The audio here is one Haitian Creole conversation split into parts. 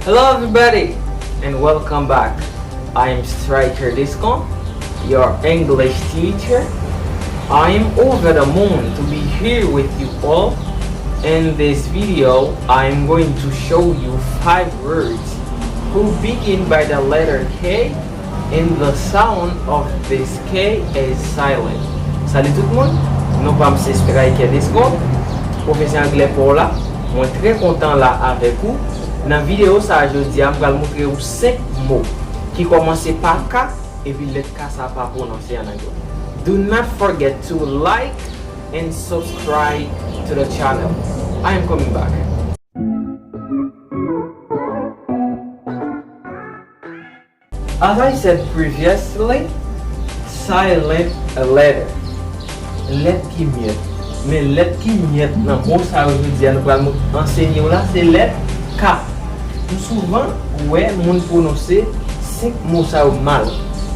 Hello everybody and welcome back. I am Striker Discon, your English teacher. I am over the moon to be here with you all. In this video, I am going to show you 5 words who begin by the letter K and the sound of this K is silent. Salut tout le monde, nous sommes Striker Discon, professeur anglais pour là. Je suis très content là avec vous. Dans la vidéo, ça, jodia, je vais vous montrer 5 mots qui commencent par K et puis le K ça pas prononcer en anglais. Do not forget to like and subscribe to the channel. I am coming back. As I said previously, silent letter. Lettre qui miette. Mais lettre qui miette, dans le mot ça, jodia, nous allons enseigner là, c'est lettre K. Souvent, ouais, moun prononcer 5 mots ça mal.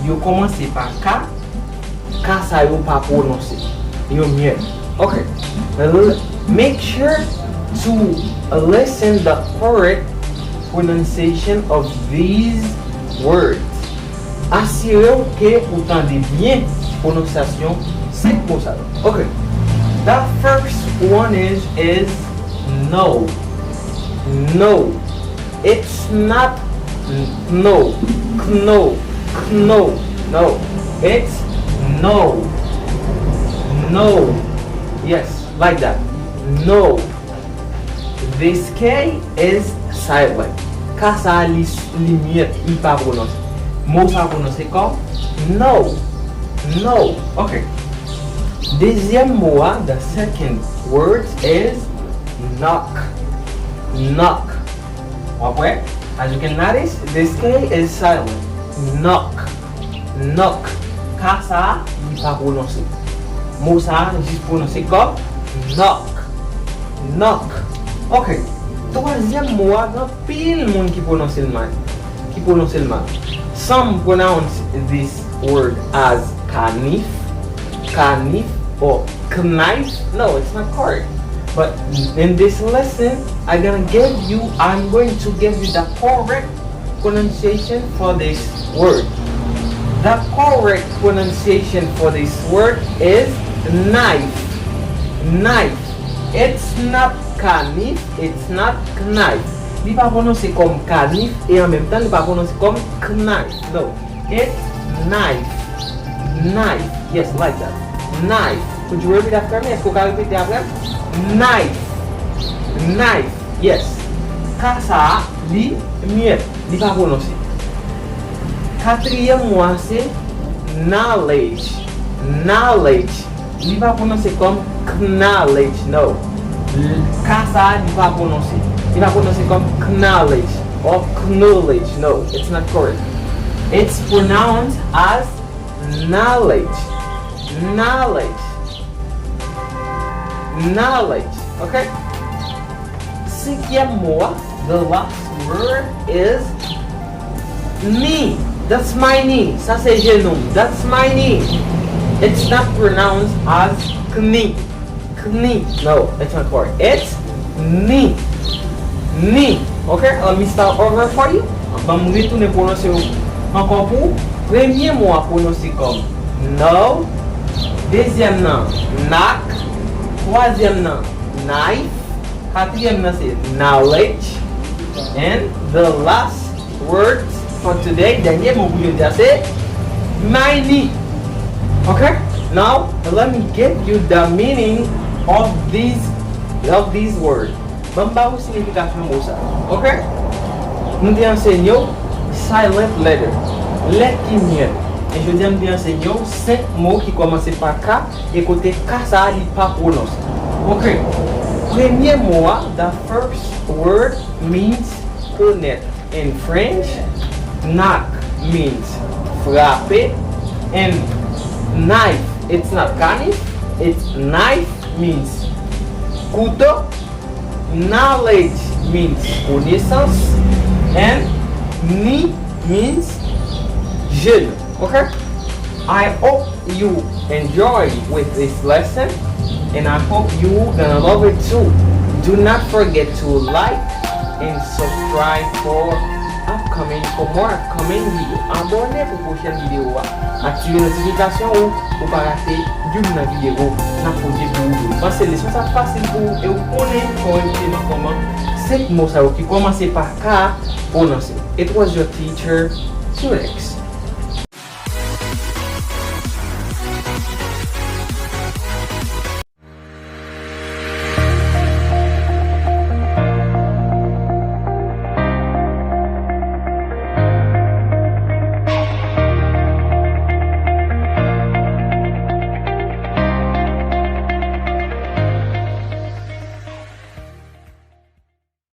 Yo commence par K, K ça yo pas prononcer. Yo mieux. Okay. Make sure to listen the correct pronunciation of these words. Assurez-vous que vous entendez bien prononciation 5 mots ça. Okay. The first one is no. No. It's not no. No. No. No. It's no. No. Yes, like that. No. This K is silent. Car ça limite, il pas prononcer. Mot ça prononcer comme no. No. Okay. Deuxième mot, the second word is knock. Knock. Okay? As you can notice, this K is silent. Knock. Knock. Car ça, il pas prononcer. Mot ça, juste prononcer comme knock. Knock. Ok. Troisième mot, dans pile monde qui prononce le mal. Qui prononce le mal. Some pronounce this word as kanif, kanif or knife. No, it's not correct. But in this lesson, I'm going to give you the correct pronunciation for this word. The correct pronunciation for this word is knife. Knife. It's not kanif, it's not knife. Il pas prononcé comme kanif et en même temps il pas prononcé comme knife. No, it's knife. Knife. Yes, like that. Knife. Could you repeat after me? Est-ce que vous pouvez répéter après? Knife. Knife. Yes. Kasa li miette. Li pas prononcé. Quatrième mot c'est knowledge. Knowledge. Li pas prononcé comme knowledge. No. Kasa li pas prononcé. Li pas prononcé comme knowledge or knowledge. No, it's not correct. It's pronounced as knowledge. Knowledge. Knowledge. Okay? Cinquième mot, the last word is knee. That's my knee. Ça c'est genou. That's my knee. It's not pronounced as knee. Knee. No, it's not correct. It's knee. Knee. Okay? Let me start over for you. Je vais retourner prononcer encore pour. Premier mot à prononcer comme no. Deuxième nom, knock. Troisième nom, knife. Quatrième nom, c'est knowledge. And the last word for today, dernier mot pour dire, c'est my knee. Okay? Now, let me give you the meaning of these words. Bamba ou signification mot ça. Okay? Nous allons enseigner silent letter. Lettre qui miette. Et je viens de enseigner 5 mots qui commencent par K et côté K ça n'est pas prononcé. Ok. Premier mot, the first word means connaître. In French, knock means frapper. And knife, it's not canif, it's knife means couteau. Knowledge means connaissance. And knee means genou. Okay? I hope you enjoy with this lesson and I hope you gonna love it too. Do not forget to like and subscribe for more upcoming video. Abonnez pour prochaine vidéo. Activez notification ou pas rater d'une vidéo n'a posé pour vous. Parce que les choses sont faciles pour vous et vous connaissez comment 5 mots qui commencent par K, pwononse. It was your teacher, Kòrèk.